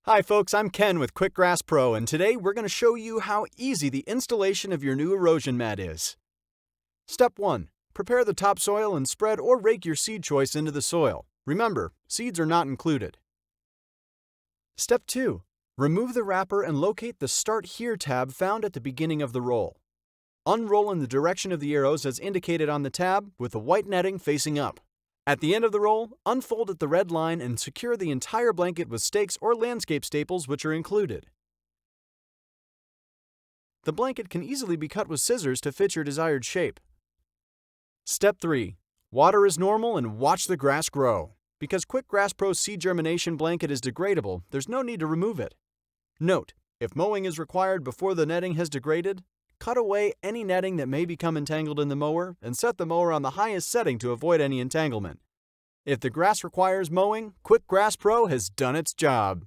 Hi folks, I'm Ken with QuickGRASS Pro, and today we're going to show you how easy the installation of your new erosion mat is. Step 1. Prepare the topsoil and spread or rake your seed choice into the soil. Remember, seeds are not included. Step 2. Remove the wrapper and locate the Start Here tab found at the beginning of the roll. Unroll in the direction of the arrows as indicated on the tab, with the white netting facing up. At the end of the roll, unfold at the red line and secure the entire blanket with stakes or landscape staples which are included. The blanket can easily be cut with scissors to fit your desired shape. Step 3. Water as normal and watch the grass grow. Because QuickGRASS Pro's seed germination blanket is degradable, there's no need to remove it. Note, if mowing is required before the netting has degraded, cut away any netting that may become entangled in the mower and set the mower on the highest setting to avoid any entanglement. If the grass requires mowing, QuickGRASS Pro has done its job.